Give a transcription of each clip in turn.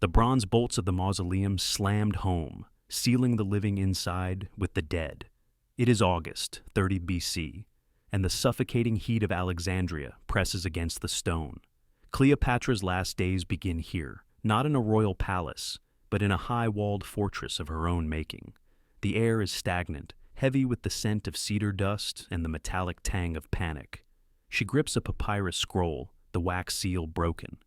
The bronze bolts of the mausoleum slammed home, sealing the living inside with the dead. It is August, 30 BC, and the suffocating heat of Alexandria presses against the stone. Cleopatra's last days begin here, not in a royal palace, but in a high-walled fortress of her own making. The air is stagnant, heavy with the scent of cedar dust and the metallic tang of panic. She grips a papyrus scroll, the wax seal broken.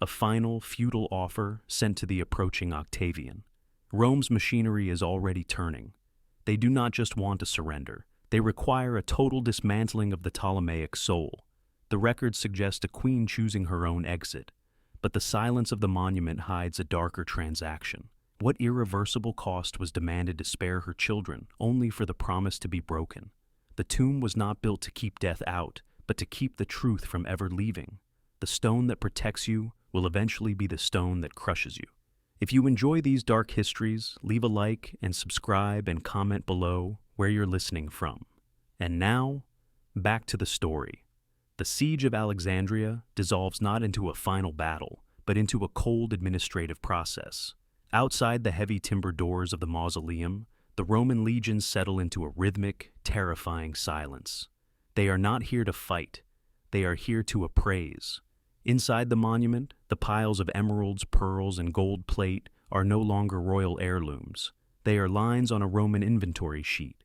A final, futile offer sent to the approaching Octavian. Rome's machinery is already turning. They do not just want to surrender. They require a total dismantling of the Ptolemaic soul. The records suggest a queen choosing her own exit, but the silence of the monument hides a darker transaction. What irreversible cost was demanded to spare her children, only for the promise to be broken? The tomb was not built to keep death out, but to keep the truth from ever leaving. The stone that protects you will eventually be the stone that crushes you. If you enjoy these dark histories, leave a like and subscribe and comment below where you're listening from. And now, back to the story. The Siege of Alexandria dissolves not into a final battle, but into a cold administrative process. Outside the heavy timber doors of the mausoleum, the Roman legions settle into a rhythmic, terrifying silence. They are not here to fight. They are here to appraise. Inside the monument, the piles of emeralds, pearls, and gold plate are no longer royal heirlooms. They are lines on a Roman inventory sheet.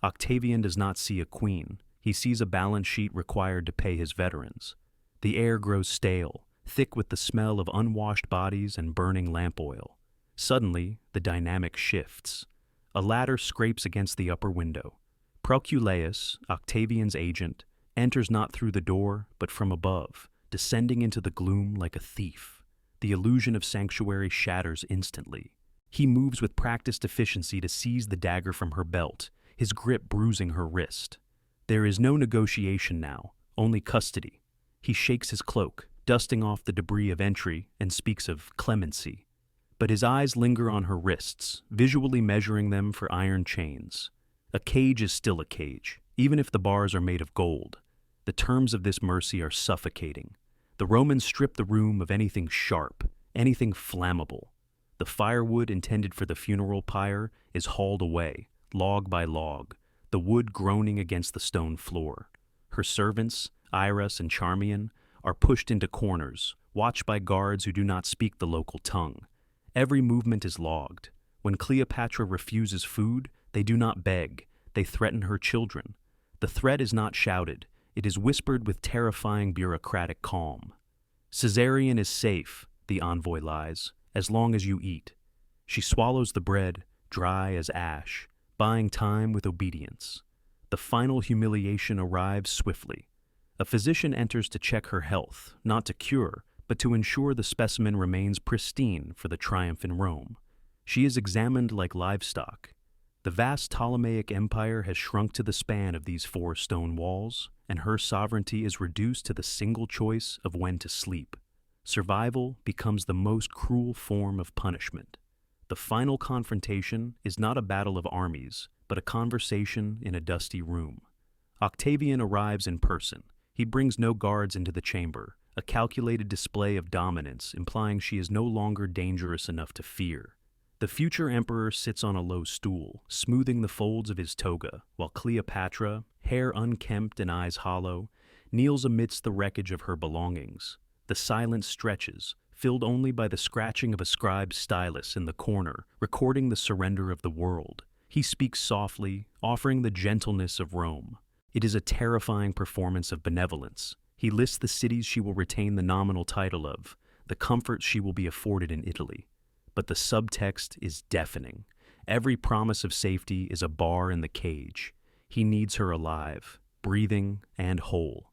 Octavian does not see a queen. He sees a balance sheet required to pay his veterans. The air grows stale, thick with the smell of unwashed bodies and burning lamp oil. Suddenly, the dynamic shifts. A ladder scrapes against the upper window. Proculeius, Octavian's agent, enters not through the door, but from above, descending into the gloom like a thief. The illusion of sanctuary shatters instantly. He moves with practiced efficiency to seize the dagger from her belt, his grip bruising her wrist. There is no negotiation now, only custody. He shakes his cloak, dusting off the debris of entry, and speaks of clemency. But his eyes linger on her wrists, visually measuring them for iron chains. A cage is still a cage, even if the bars are made of gold. The terms of this mercy are suffocating. The Romans strip the room of anything sharp, anything flammable. The firewood intended for the funeral pyre is hauled away, log by log, the wood groaning against the stone floor. Her servants, Iras and Charmian, are pushed into corners, watched by guards who do not speak the local tongue. Every movement is logged. When Cleopatra refuses food, they do not beg, they threaten her children. The threat is not shouted, it is whispered with terrifying bureaucratic calm. Caesarion is safe, the envoy lies, as long as you eat. She swallows the bread, dry as ash, buying time with obedience. The final humiliation arrives swiftly. A physician enters to check her health, not to cure, but to ensure the specimen remains pristine for the triumph in Rome. She is examined like livestock. The vast Ptolemaic Empire has shrunk to the span of these 4 stone walls, and her sovereignty is reduced to the single choice of when to sleep. Survival becomes the most cruel form of punishment. The final confrontation is not a battle of armies, but a conversation in a dusty room. Octavian arrives in person. He brings no guards into the chamber, a calculated display of dominance implying she is no longer dangerous enough to fear. The future emperor sits on a low stool, smoothing the folds of his toga, while Cleopatra, hair unkempt and eyes hollow, kneels amidst the wreckage of her belongings. The silence stretches, filled only by the scratching of a scribe's stylus in the corner, recording the surrender of the world. He speaks softly, offering the gentleness of Rome. It is a terrifying performance of benevolence. He lists the cities she will retain the nominal title of, the comforts she will be afforded in Italy. But the subtext is deafening. Every promise of safety is a bar in the cage. He needs her alive, breathing, and whole.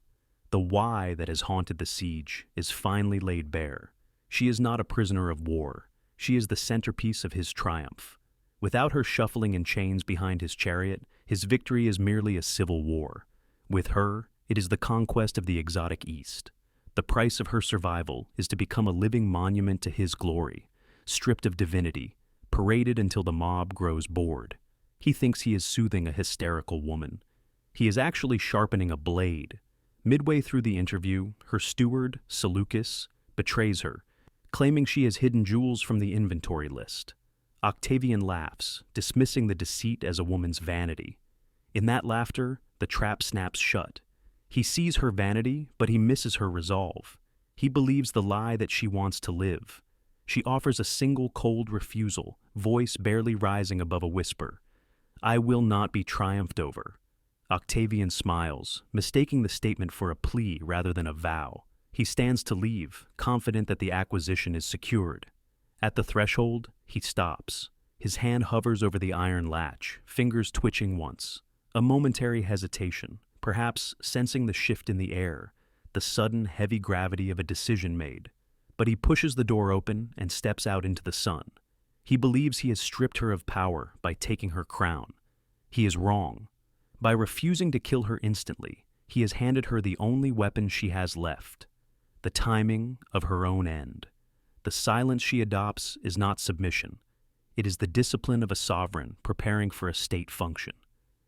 The why that has haunted the siege is finally laid bare. She is not a prisoner of war. She is the centerpiece of his triumph. Without her shuffling in chains behind his chariot, his victory is merely a civil war. With her, it is the conquest of the exotic East. The price of her survival is to become a living monument to his glory, stripped of divinity, paraded until the mob grows bored. He thinks he is soothing a hysterical woman. He is actually sharpening a blade. Midway through the interview, her steward, Seleucus, betrays her, claiming she has hidden jewels from the inventory list. Octavian laughs, dismissing the deceit as a woman's vanity. In that laughter, the trap snaps shut. He sees her vanity, but he misses her resolve. He believes the lie that she wants to live. She offers a single cold refusal, voice barely rising above a whisper. "I will not be triumphed over." Octavian smiles, mistaking the statement for a plea rather than a vow. He stands to leave, confident that the acquisition is secured. At the threshold, he stops. His hand hovers over the iron latch, fingers twitching once. A momentary hesitation, perhaps sensing the shift in the air, the sudden heavy gravity of a decision made. But he pushes the door open and steps out into the sun. He believes he has stripped her of power by taking her crown. He is wrong. By refusing to kill her instantly, he has handed her the only weapon she has left, the timing of her own end. The silence she adopts is not submission. It is the discipline of a sovereign preparing for a state function.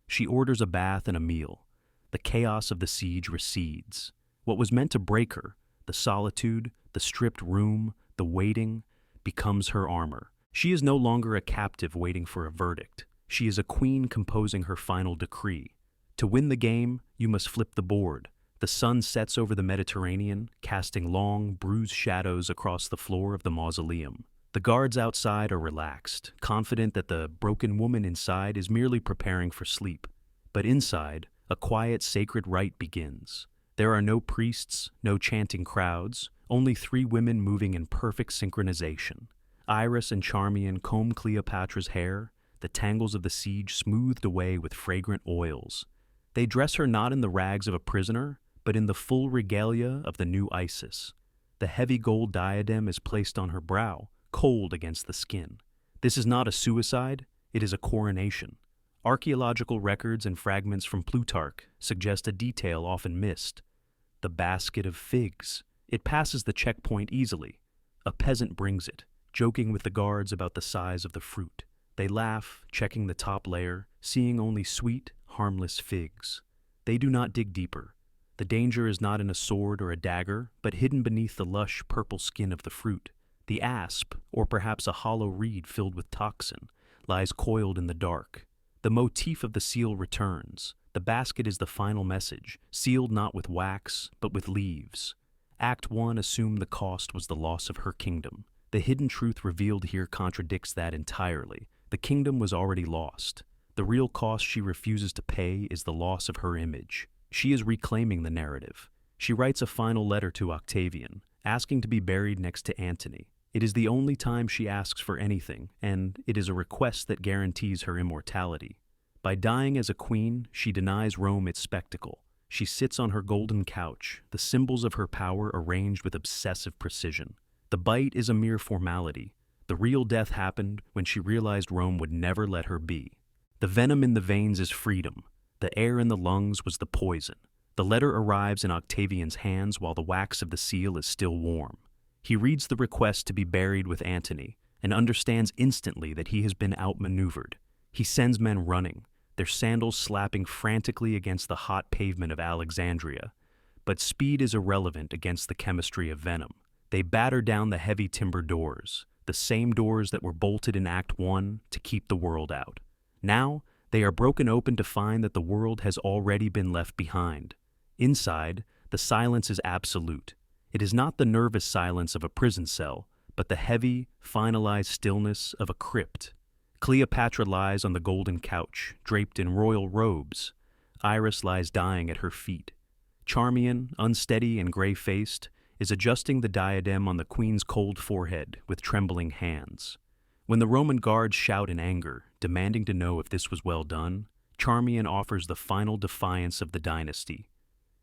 She orders a bath and a meal. The chaos of the siege recedes. What was meant to break her, the solitude, the stripped room, the waiting, becomes her armor. She is no longer a captive waiting for a verdict. She is a queen composing her final decree. To win the game, you must flip the board. The sun sets over the Mediterranean, casting long, bruised shadows across the floor of the mausoleum. The guards outside are relaxed, confident that the broken woman inside is merely preparing for sleep. But inside, a quiet, sacred rite begins. There are no priests, no chanting crowds, only 3 women moving in perfect synchronization. Iris and Charmian comb Cleopatra's hair, the tangles of the siege smoothed away with fragrant oils. They dress her not in the rags of a prisoner, but in the full regalia of the new Isis. The heavy gold diadem is placed on her brow, cold against the skin. This is not a suicide, it is a coronation. Archaeological records and fragments from Plutarch suggest a detail often missed. The basket of figs. It passes the checkpoint easily. A peasant brings it, joking with the guards about the size of the fruit. They laugh, checking the top layer, seeing only sweet, harmless figs. They do not dig deeper. The danger is not in a sword or a dagger, but hidden beneath the lush purple skin of the fruit. The asp, or perhaps a hollow reed filled with toxin, lies coiled in the dark. The motif of the seal returns. The basket is the final message, sealed not with wax, but with leaves. Act 1 assumed the cost was the loss of her kingdom. The hidden truth revealed here contradicts that entirely. The kingdom was already lost. The real cost she refuses to pay is the loss of her image. She is reclaiming the narrative. She writes a final letter to Octavian, asking to be buried next to Antony. It is the only time she asks for anything, and it is a request that guarantees her immortality. By dying as a queen, she denies Rome its spectacle. She sits on her golden couch, the symbols of her power arranged with obsessive precision. The bite is a mere formality. The real death happened when she realized Rome would never let her be. The venom in the veins is freedom. The air in the lungs was the poison. The letter arrives in Octavian's hands while the wax of the seal is still warm. He reads the request to be buried with Antony and understands instantly that he has been outmaneuvered. He sends men running, their sandals slapping frantically against the hot pavement of Alexandria. But speed is irrelevant against the chemistry of venom. They batter down the heavy timber doors, the same doors that were bolted in Act 1 to keep the world out. Now, they are broken open to find that the world has already been left behind. Inside, the silence is absolute. It is not the nervous silence of a prison cell, but the heavy, finalized stillness of a crypt. Cleopatra lies on the golden couch, draped in royal robes. Iris lies dying at her feet. Charmian, unsteady and gray-faced, is adjusting the diadem on the queen's cold forehead with trembling hands. When the Roman guards shout in anger, demanding to know if this was well done, Charmian offers the final defiance of the dynasty.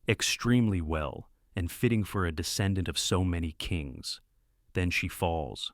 Extremely well, and fitting for a descendant of so many kings. Then she falls.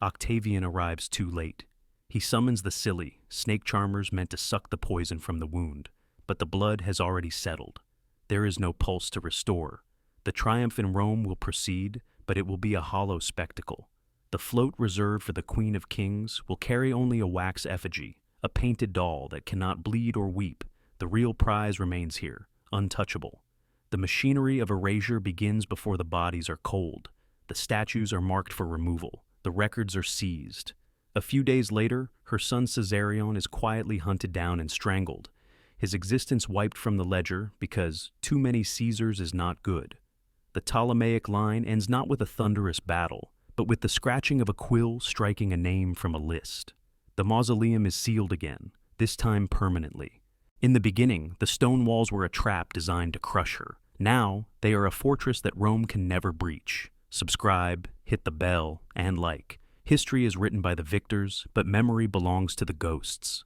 Octavian arrives too late. He summons the Scilli, snake charmers meant to suck the poison from the wound, but the blood has already settled. There is no pulse to restore. The triumph in Rome will proceed, but it will be a hollow spectacle. The float reserved for the Queen of Kings will carry only a wax effigy, a painted doll that cannot bleed or weep. The real prize remains here, untouchable. The machinery of erasure begins before the bodies are cold. The statues are marked for removal. The records are seized. A few days later, her son Caesarion is quietly hunted down and strangled, his existence wiped from the ledger because too many Caesars is not good. The Ptolemaic line ends not with a thunderous battle, but with the scratching of a quill striking a name from a list. The mausoleum is sealed again, this time permanently. In the beginning, the stone walls were a trap designed to crush her. Now, they are a fortress that Rome can never breach. Subscribe, hit the bell, and like. History is written by the victors, but memory belongs to the ghosts.